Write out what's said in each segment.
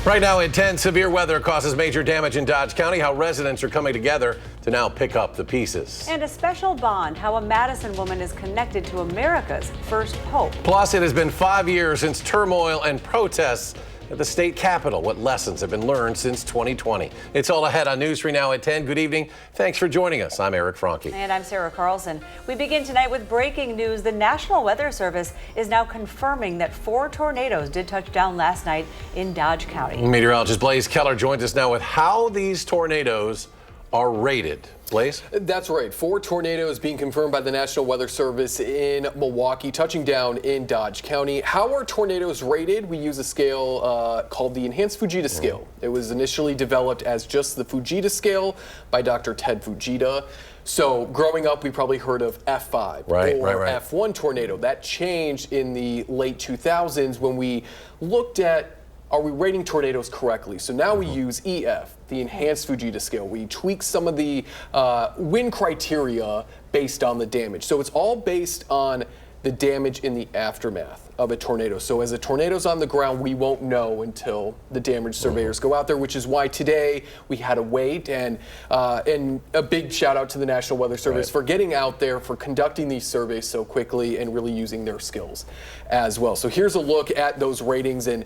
Right now at 10, severe weather causes major damage in Dodge County. How residents are coming together to now pick up the pieces. And a special bond, how a Madison woman is connected to America's first pope. Plus, it has been 5 years since turmoil and protests at the state capitol. What lessons have been learned since 2020? It's all ahead on News 3 Now at 10. Good evening. Thanks for joining us. I'm Eric Franke. And I'm Sarah Carlson. We begin tonight with breaking news. The National Weather Service is now confirming that 4 tornadoes did touch down last night in Dodge County. Meteorologist Blaze Keller joins us now with how these tornadoes are rated. Blaze? That's right. 4 tornadoes being confirmed by the National Weather Service in Milwaukee, touching down in Dodge County. How are tornadoes rated? We use a scale called the Enhanced Fujita scale. It was initially developed as just the Fujita scale by Dr. Ted Fujita. So growing up, we probably heard of F5 right. F1 tornado. That changed in the late 2000s when we looked at, are we rating tornadoes correctly? So now we use EF, the Enhanced Fujita scale. We tweak some of the wind criteria based on the damage. So it's all based on the damage in the aftermath of a tornado. So as a tornado's on the ground, we won't know until the damage surveyors go out there, which is why today we had to wait. And a big shout out to the National Weather Service for getting out there, for conducting these surveys so quickly and really using their skills as well. So here's a look at those ratings and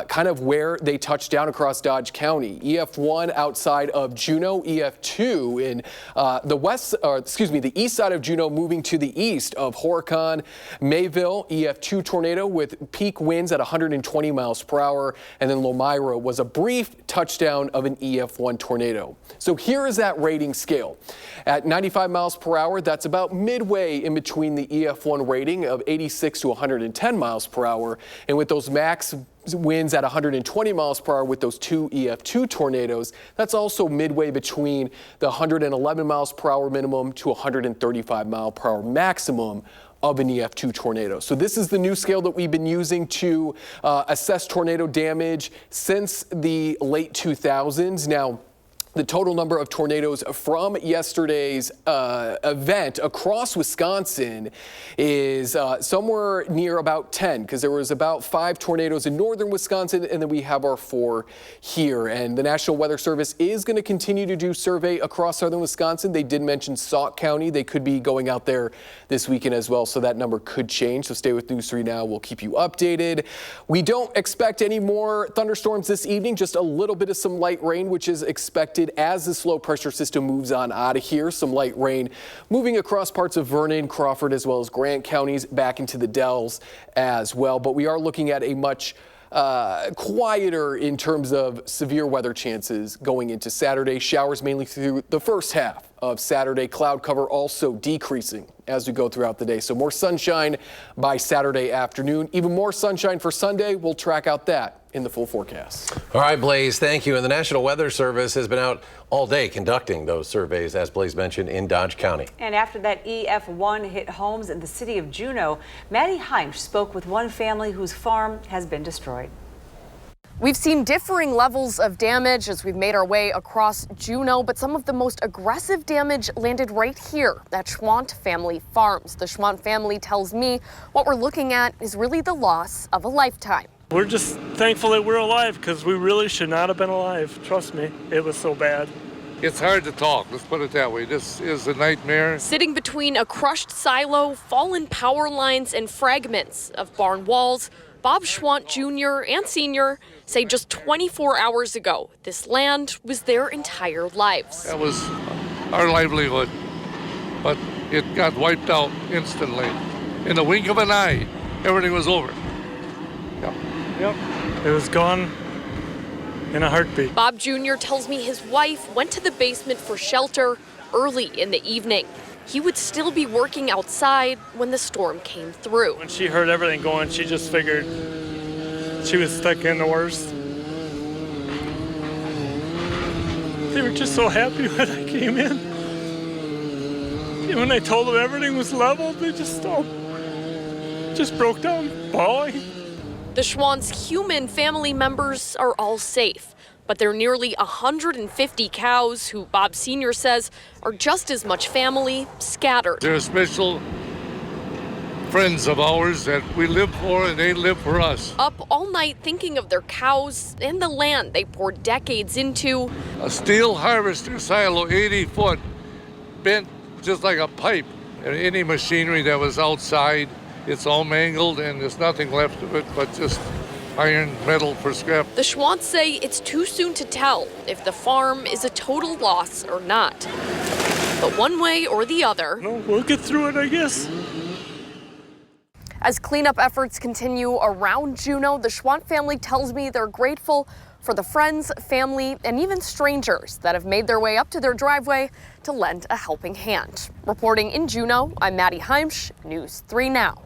kind of where they touch down across Dodge County. EF1 outside of Juneau, EF2 in the east side of Juneau, moving to the east of Horicon, Mayville, EF2 tornado with peak winds at 120 miles per hour. And then Lomira was a brief touchdown of an EF1 tornado. So here is that rating scale. At 95 miles per hour, that's about midway in between the EF1 rating of 86 to 110 miles per hour. And with those max winds at 120 miles per hour with those 2 EF2 tornadoes, that's also midway between the 111 miles per hour minimum to 135 mile per hour maximum of an EF2 tornado. So this is the new scale that we've been using to assess tornado damage since the late 2000s. Now, the total number of tornadoes from yesterday's event across Wisconsin is somewhere near about 10, because there was about 5 tornadoes in northern Wisconsin, and then we have our 4 here. And the National Weather Service is going to continue to do survey across southern Wisconsin. They did mention Sauk County. They could be going out there this weekend as well, so that number could change. So stay with News 3 Now. We'll keep you updated. We don't expect any more thunderstorms this evening, just a little bit of some light rain, which is expected as this low pressure system moves on out of here. Some light rain moving across parts of Vernon, Crawford, as well as Grant counties back into the Dells as well. But we are looking at a much quieter in terms of severe weather chances going into Saturday. Showers mainly through the first half of Saturday. Cloud cover also decreasing as we go throughout the day. So more sunshine by Saturday afternoon. Even more sunshine for Sunday. We'll track out that in the full forecast. All right, Blaze, thank you. And the National Weather Service has been out all day conducting those surveys, as Blaze mentioned, in Dodge County. And after that EF1 hit homes in the city of Juneau, Maddie Heimsch spoke with one family whose farm has been destroyed. We've seen differing levels of damage as we've made our way across Juneau, but some of the most aggressive damage landed right here at Schwant Family Farms. The Schwant family tells me what we're looking at is really the loss of a lifetime. We're just thankful that we're alive, because we really should not have been alive. Trust me, it was so bad. It's hard to talk, let's put it that way. This is a nightmare. Sitting between a crushed silo, fallen power lines, and fragments of barn walls, Bob Schwant Jr. and Sr. say just 24 hours ago, this land was their entire lives. That was our livelihood, but it got wiped out instantly. In the wink of an eye, everything was over. Yep, it was gone in a heartbeat. Bob Jr. tells me his wife went to the basement for shelter early in the evening. He would still be working outside when the storm came through. When she heard everything going, she just figured she was stuck in the worst. They were just so happy when I came in. And when I told them everything was leveled, they just broke down bawling. The Schwant's human family members are all safe, but there are nearly 150 cows who Bob Sr. says are just as much family scattered. They're a special friends of ours that we live for and they live for us. Up all night thinking of their cows and the land they poured decades into. A steel harvester silo, 80 foot, bent just like a pipe. And any machinery that was outside, it's all mangled and there's nothing left of it but just iron, metal for scrap. The Schwants say it's too soon to tell if the farm is a total loss or not. But one way or the other, We'll get through it, I guess. as cleanup efforts continue around Juneau, the Schwant family tells me they're grateful for the friends, family, and even strangers that have made their way up to their driveway to lend a helping hand. Reporting in Juneau, I'm Maddie Heimsch, News 3 Now.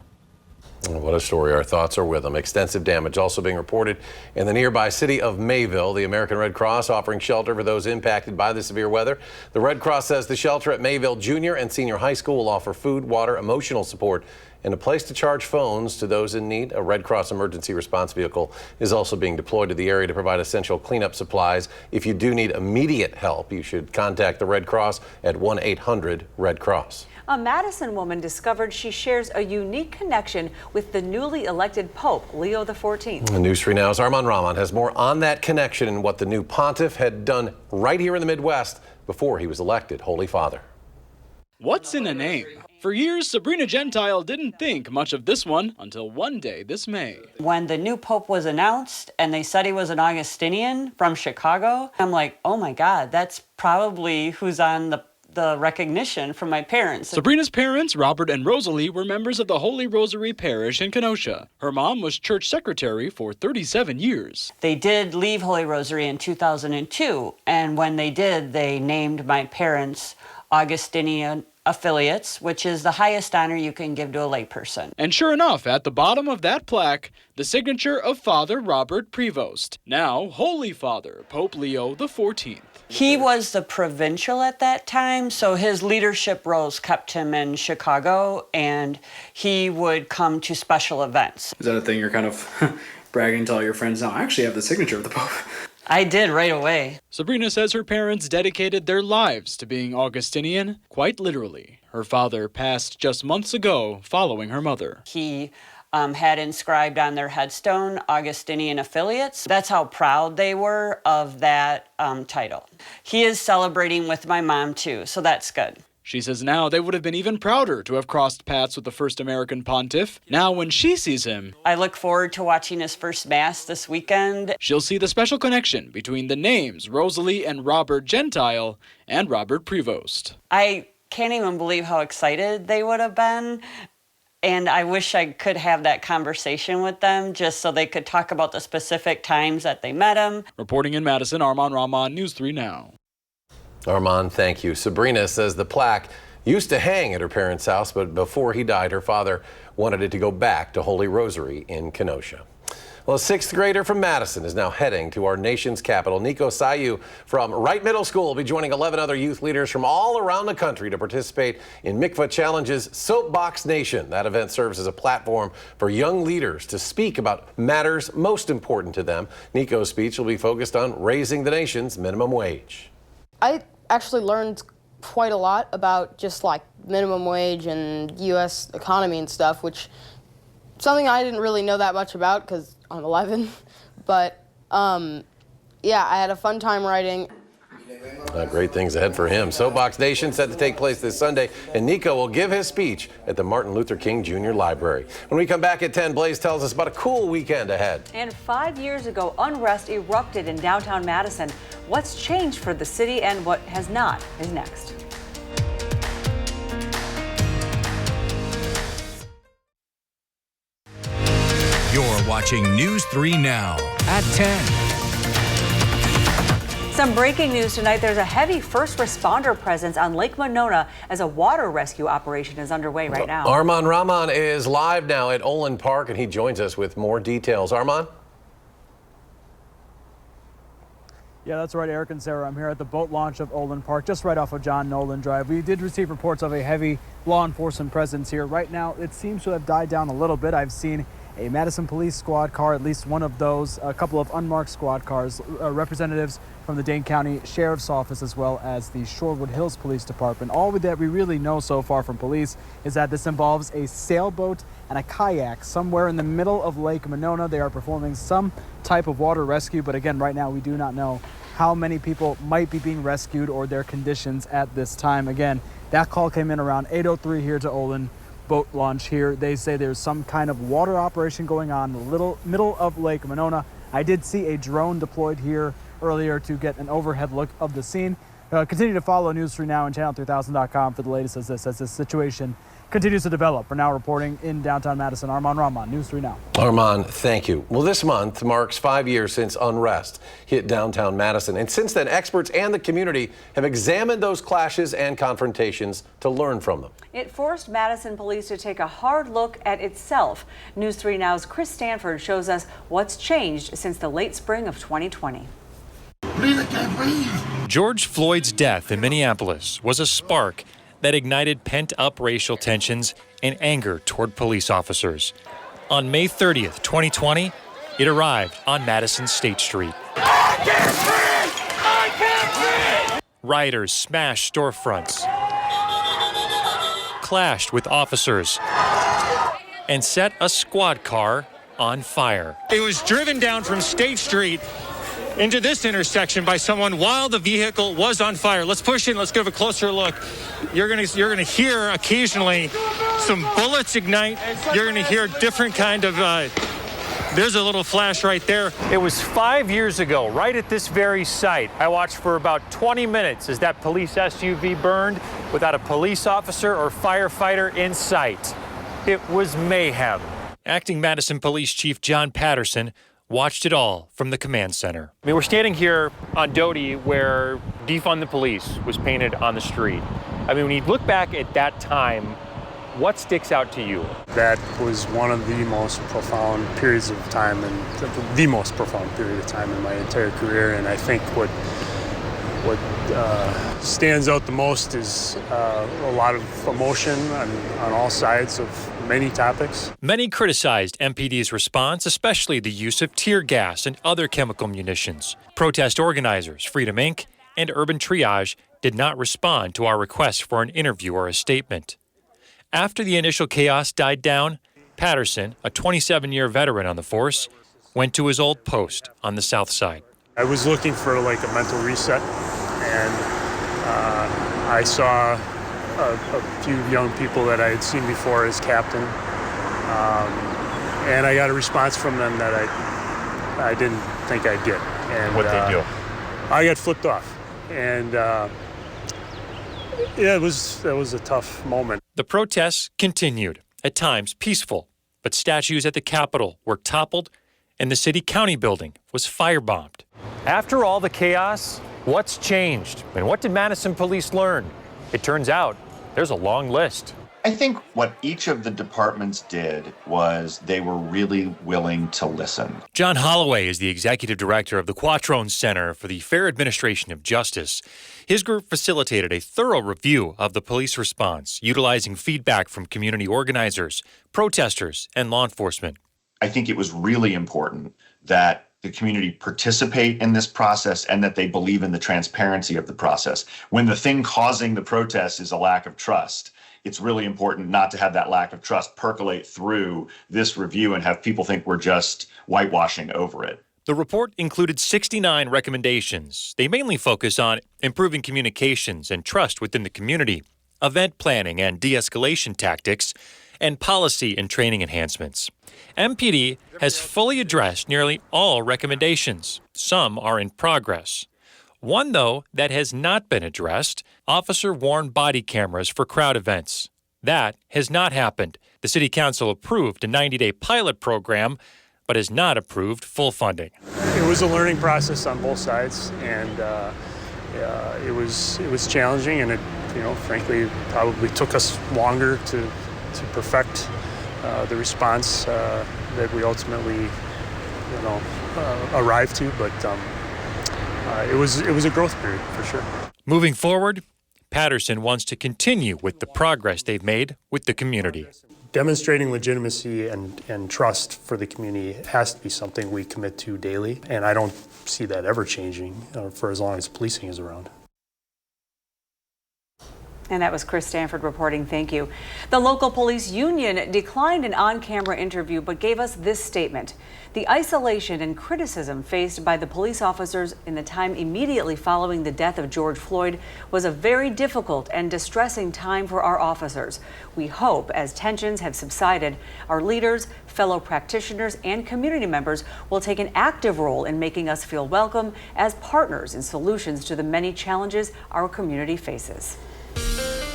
What a story. Our thoughts are with them. Extensive damage also being reported in the nearby city of Mayville. The American Red Cross offering shelter for those impacted by the severe weather. The Red Cross says the shelter at Mayville Junior and Senior High School will offer food, water, emotional support, and a place to charge phones to those in need. A Red Cross emergency response vehicle is also being deployed to the area to provide essential cleanup supplies. If you do need immediate help, you should contact the Red Cross at 1-800-RED-CROSS. A Madison woman discovered she shares a unique connection with the newly elected Pope, Leo XIV. News 3 Now's Armand Rahman has more on that connection and what the new pontiff had done right here in the Midwest before he was elected Holy Father. What's in a name? For years, Sabrina Gentile didn't think much of this one until one day this May. When the new pope was announced and they said he was an Augustinian from Chicago, I'm like, oh my God, that's probably who's on the recognition from my parents. Sabrina's parents, Robert and Rosalie, were members of the Holy Rosary Parish in Kenosha. Her mom was church secretary for 37 years. They did leave Holy Rosary in 2002, and when they did, they named my parents Augustinian affiliates, which is the highest honor you can give to a layperson. And sure enough, at the bottom of that plaque, the signature of Father Robert Prevost, now Holy Father, Pope Leo XIV. He was the provincial at that time, so his leadership roles kept him in Chicago, and he would come to special events. Is that a thing you're kind of bragging to all your friends now? I actually have the signature of the Pope. I did right away. Sabrina says her parents dedicated their lives to being Augustinian, quite literally. Her father passed just months ago following her mother. He had inscribed on their headstone Augustinian affiliates. That's how proud they were of that title. He is celebrating with my mom too, so that's good. She says now they would have been even prouder to have crossed paths with the first American pontiff. Now when she sees him, I look forward to watching his first Mass this weekend. She'll see the special connection between the names Rosalie and Robert Gentile and Robert Prevost. I can't even believe how excited they would have been. And I wish I could have that conversation with them just so they could talk about the specific times that they met him. Reporting in Madison, Armand Rahman, News 3 Now. Armand, thank you. Sabrina says the plaque used to hang at her parents' house, but before he died, her father wanted it to go back to Holy Rosary in Kenosha. Well, a sixth grader from Madison is now heading to our nation's capital. Nico Sayu from Wright Middle School will be joining 11 other youth leaders from all around the country to participate in Mikvah Challenge's Soapbox Nation. That event serves as a platform for young leaders to speak about matters most important to them. Nico's speech will be focused on raising the nation's minimum wage. I actually learned quite a lot about just like minimum wage and U.S. economy and stuff, which something I didn't really know that much about because I'm 11. But yeah, I had a fun time writing. Great things ahead for him. Soapbox Nation set to take place this Sunday, and Nico will give his speech at the Martin Luther King Jr. Library. When we come back at 10, Blaze tells us about a cool weekend ahead. And 5 years ago, unrest erupted in downtown Madison. What's changed for the city and what has not is next. You're watching News 3 Now at 10. Some breaking news tonight. There's a heavy first responder presence on Lake Monona as a water rescue operation is underway right now. Armand Rahman is live now at Olin Park, and he joins us with more details. Armand? Yeah, that's right, Eric and Sarah. I'm here at the boat launch of Olin Park, just right off of John Nolan Drive. We did receive reports of a heavy law enforcement presence here. Right now, it seems to have died down a little bit. I've seen a Madison police squad car, at least one of those, a couple of unmarked squad cars, representatives from the Dane County Sheriff's Office, as well as the Shorewood Hills Police Department. All that we really know so far from police is that this involves a sailboat and a kayak somewhere in the middle of Lake Monona. They are performing some type of water rescue, but again, right now we do not know how many people might be being rescued or their conditions at this time. Again, that call came in around 8:03 here to Olin. Boat launch here. They say there's some kind of water operation going on in the middle of Lake Monona. I did see a drone deployed here earlier to get an overhead look of the scene. Continue to follow News 3 Now and channel3000.com for the latest as this situation continues to develop. We're now reporting in downtown Madison. Armand Rahman, News 3 Now. Armand, thank you. Well, this month marks 5 years since unrest hit downtown Madison. And since then, experts and the community have examined those clashes and confrontations to learn from them. It forced Madison police to take a hard look at itself. News 3 Now's Chris Stanford shows us what's changed since the late spring of 2020. George Floyd's death in Minneapolis was a spark that ignited pent-up racial tensions and anger toward police officers. On May 30th, 2020, it arrived on Madison State Street. I can't breathe! I can't breathe! Rioters smashed storefronts, clashed with officers, and set a squad car on fire. It was driven down from State Street into this intersection by someone while the vehicle was on fire. Let's push in. Let's give a closer look. You're gonna hear occasionally some bullets ignite. You're gonna hear different kind of. There's a little flash right there. It was 5 years ago, right at this very site. I watched for about 20 minutes as that police SUV burned without a police officer or firefighter in sight. It was mayhem. Acting Madison Police Chief John Patterson watched it all from the command center. I mean, we're standing here on Doty where Defund the Police was painted on the street. I mean, when you look back at that time, what sticks out to you? That was one of the most profound periods of time, and the most profound period of time in my entire career. And I think what stands out the most is a lot of emotion on all sides of many topics. Many criticized MPD's response, especially the use of tear gas and other chemical munitions. Protest organizers, Freedom Inc. and Urban Triage did not respond to our request for an interview or a statement. After the initial chaos died down, Patterson, a 27-year veteran on the force, went to his old post on the south side. I was looking for like a mental reset, and I saw a few young people that I had seen before as captain, and I got a response from them that I didn't think I'd get. And what'd they do? I got flipped off, and yeah, that was a tough moment. The protests continued, at times peaceful, but statues at the Capitol were toppled and the city-county building was firebombed. After all the chaos, what's changed? And what did Madison police learn? It turns out there's a long list. I think what each of the departments did was they were really willing to listen. John Holloway is the executive director of the Quattrone Center for the Fair Administration of Justice. His group facilitated a thorough review of the police response, utilizing feedback from community organizers, protesters, and law enforcement. I think it was really important that the community participate in this process and that they believe in the transparency of the process. When the thing causing the protest is a lack of trust, it's really important not to have that lack of trust percolate through this review and have people think we're just whitewashing over it. The report included 69 recommendations. They mainly focus on improving communications and trust within the community, event planning and de-escalation tactics, and policy and training enhancements. MPD has fully addressed nearly all recommendations. Some are in progress. One, though, that has not been addressed, officer-worn body cameras for crowd events. That has not happened. The City Council approved a 90-day pilot program, but has not approved full funding. It was a learning process on both sides, and it was challenging, and it, frankly, probably took us longer to perfect the response that we ultimately, arrived to, but it was a growth period for sure. Moving forward, Patterson wants to continue with the progress they've made with the community. Demonstrating legitimacy and trust for the community has to be something we commit to daily, and I don't see that ever changing for as long as policing is around. And that was Chris Stanford reporting. Thank you. The local police union declined an on-camera interview but gave us this statement. The isolation and criticism faced by the police officers in the time immediately following the death of George Floyd was a very difficult and distressing time for our officers. We hope, as tensions have subsided, our leaders, fellow practitioners, and community members will take an active role in making us feel welcome as partners in solutions to the many challenges our community faces.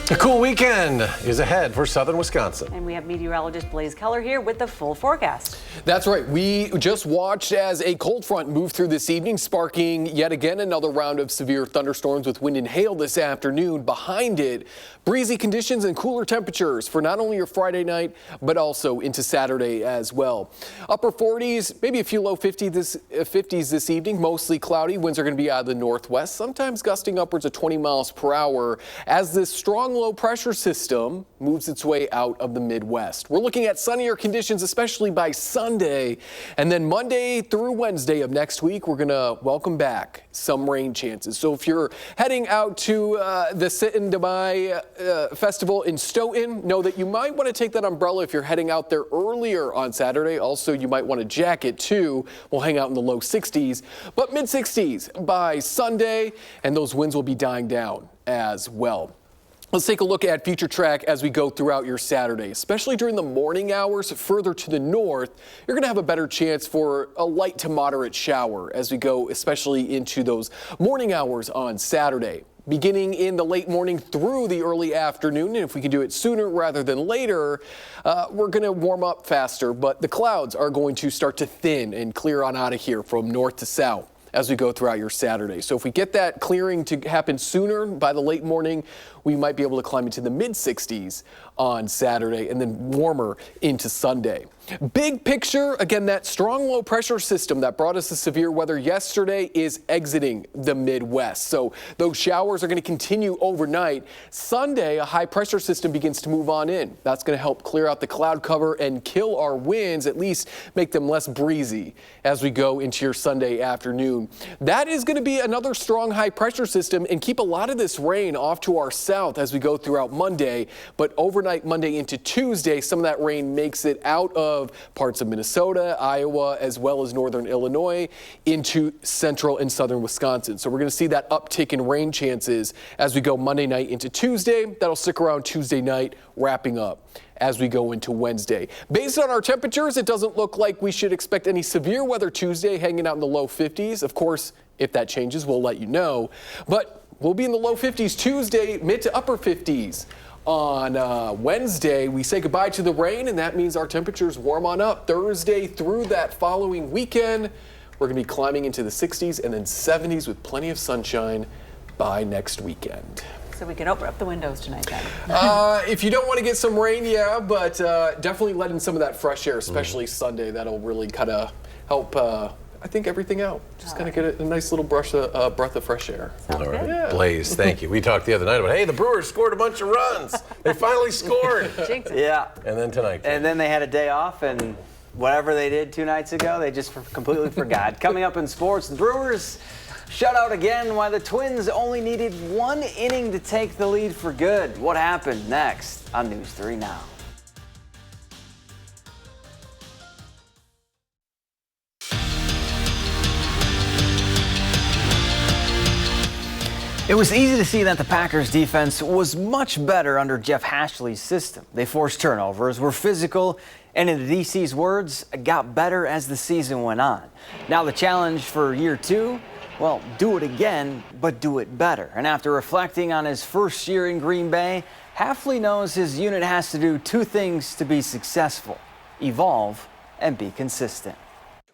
A cool weekend is ahead for southern Wisconsin. And we have meteorologist Blaze Keller here with the full forecast. That's right. We just watched as a cold front moved through this evening, sparking yet again another round of severe thunderstorms with wind and hail this afternoon. Behind it, breezy conditions and cooler temperatures for not only your Friday night, but also into Saturday as well. Upper 40s, maybe a few low 50s this evening, mostly cloudy. Winds are going to be out of the northwest, sometimes gusting upwards of 20 miles per hour as this strong low pressure system moves its way out of the Midwest. We're looking at sunnier conditions, especially by Sunday, and then Monday through Wednesday of next week, we're going to welcome back some rain chances. So if you're heading out to the Sit-in Dubai Festival in Stoughton, know that you might want to take that umbrella if you're heading out there earlier on Saturday. Also, you might want a jacket too. We'll hang out in the low 60s, but mid 60s by Sunday, and those winds will be dying down as well. Let's take a look at future track as we go throughout your Saturday, especially during the morning hours further to the north. You're going to have a better chance for a light to moderate shower as we go, especially into those morning hours on Saturday. Beginning in the late morning through the early afternoon, and if we can do it sooner rather than later, we're going to warm up faster, but the clouds are going to start to thin and clear on out of here from north to south as we go throughout your Saturday. So if we get that clearing to happen sooner by the late morning, we might be able to climb into the mid 60s on Saturday and then warmer into Sunday. Big picture, again, that strong low pressure system that brought us the severe weather yesterday is exiting the Midwest. So those showers are going to continue overnight. Sunday, a high pressure system begins to move on in. That's going to help clear out the cloud cover and kill our winds, at least make them less breezy as we go into your Sunday afternoon. That is going to be another strong high pressure system and keep a lot of this rain off to our south as we go throughout Monday. But overnight Monday into Tuesday, some of that rain makes it out of parts of Minnesota, Iowa, as well as northern Illinois into central and southern Wisconsin. So we're going to see that uptick in rain chances as we go Monday night into Tuesday. That'll stick around Tuesday night, wrapping up as we go into Wednesday. Based on our temperatures, it doesn't look like we should expect any severe weather Tuesday, hanging out in the low 50s. Of course, if that changes, we'll let you know. But we'll be in the low 50s Tuesday, mid to upper 50s. On Wednesday, we say goodbye to the rain, and that means our temperatures warm on up. Thursday through that following weekend, we're going to be climbing into the 60s and then 70s with plenty of sunshine by next weekend. So we can open up the windows tonight then. If you don't want to get some rain, yeah, but definitely let in some of that fresh air, especially Sunday. That'll really kind of help, I think, everything out. Just kind of get a nice little breath of fresh air. All right, yeah. Blaze, thank you. We talked the other night about, hey, the Brewers scored a bunch of runs. They finally scored. Yeah. And then tonight. And then they had a day off, and whatever they did 2 nights ago, they just completely forgot. Coming up in sports, the Brewers shut out again while the Twins only needed 1 inning to take the lead for good. What happened next on News 3 Now? It was easy to see that the Packers defense was much better under Jeff Hashley's system. They forced turnovers, were physical, and in the DC's words, got better as the season went on. Now the challenge for year 2, well, do it again, but do it better. And after reflecting on his first year in Green Bay, Hafley knows his unit has to do 2 things to be successful: evolve and be consistent.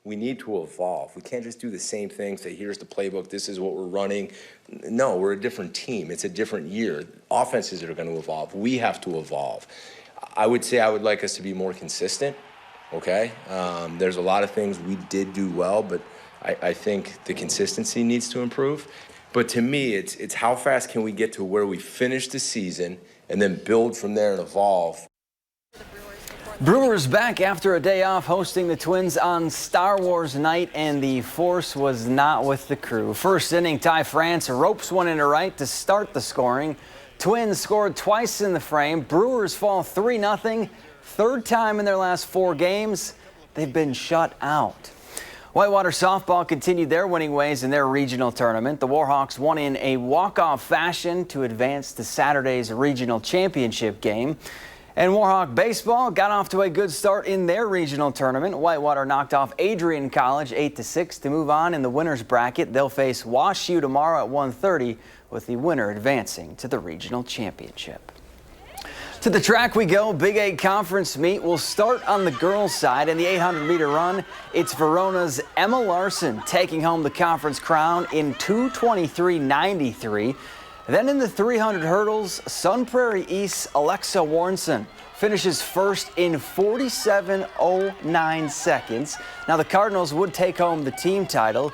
We need to evolve. We can't just do the same thing, say, here's the playbook, this is what we're running. No, we're a different team. It's a different year. Offenses are going to evolve. We have to evolve. I would say I would like us to be more consistent, okay? There's a lot of things we did do well, but I think the consistency needs to improve. But to me, it's how fast can we get to where we finish the season and then build from there and evolve. Brewers back after a day off hosting the Twins on Star Wars night, and the force was not with the crew. First inning, Ty France ropes one into right to start the scoring. Twins scored twice in the frame. Brewers fall 3-0. Third time in their last 4 games. They've been shut out. Whitewater softball continued their winning ways in their regional tournament. The Warhawks won in a walk-off fashion to advance to Saturday's regional championship game. And Warhawk baseball got off to a good start in their regional tournament. Whitewater knocked off Adrian College 8-6 to move on in the winner's bracket. They'll face Wash U tomorrow at 1:30, with the winner advancing to the regional championship. To the track we go. Big 8 conference meet will start on the girls' side. In the 800-meter run, it's Verona's Emma Larson taking home the conference crown in 2:23.93. Then in the 300 hurdles, Sun Prairie East's Alexa Warnson finishes first in 47.09 seconds. Now the Cardinals would take home the team title.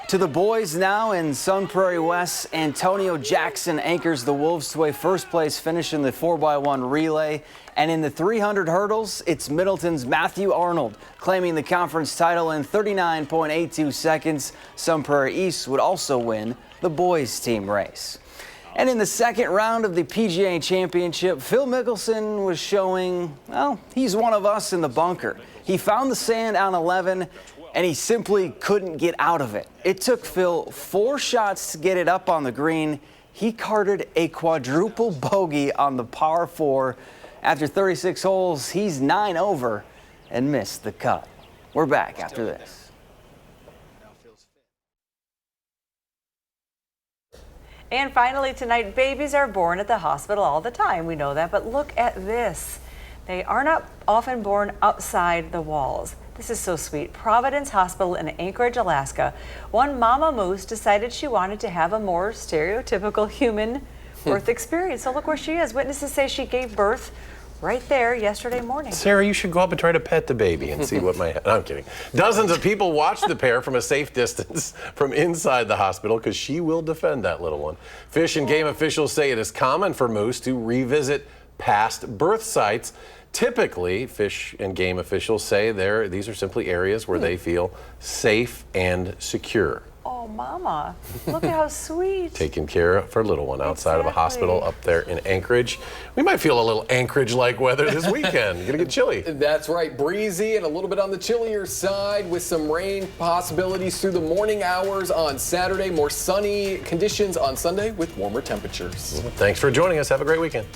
To the boys now, in Sun Prairie West's Antonio Jackson anchors the Wolves to a first-place finish in the 4x1 relay. And in the 300 hurdles, it's Middleton's Matthew Arnold claiming the conference title in 39.82 seconds. Sun Prairie East would also win the boys' team race. And in the second round of the PGA Championship, Phil Mickelson was showing, well, he's one of us in the bunker. He found the sand on 11, and he simply couldn't get out of it. It took Phil 4 shots to get it up on the green. He carded a quadruple bogey on the par 4. After 36 holes, he's 9 over and missed the cut. We're back after this. And finally tonight, babies are born at the hospital all the time. We know that, but look at this. They are not often born outside the walls. This is so sweet. Providence Hospital in Anchorage, Alaska. One mama moose decided she wanted to have a more stereotypical human birth experience. So look where she is. Witnesses say she gave birth right there yesterday morning. Sarah, you should go up and try to pet the baby and see what might. No, I'm kidding. Dozens of people watched the pair from a safe distance from inside the hospital because she will defend that little one. Fish and Game officials say it is common for moose to revisit past birth sites. Typically, Fish and Game officials say these are simply areas where they feel safe and secure. Oh, mama, look at how sweet. Taking care of her little one outside of a hospital up there in Anchorage. We might feel a little Anchorage-like weather this weekend. Gonna get chilly. That's right, breezy and a little bit on the chillier side with some rain possibilities through the morning hours on Saturday. More sunny conditions on Sunday with warmer temperatures. Thanks for joining us. Have a great weekend.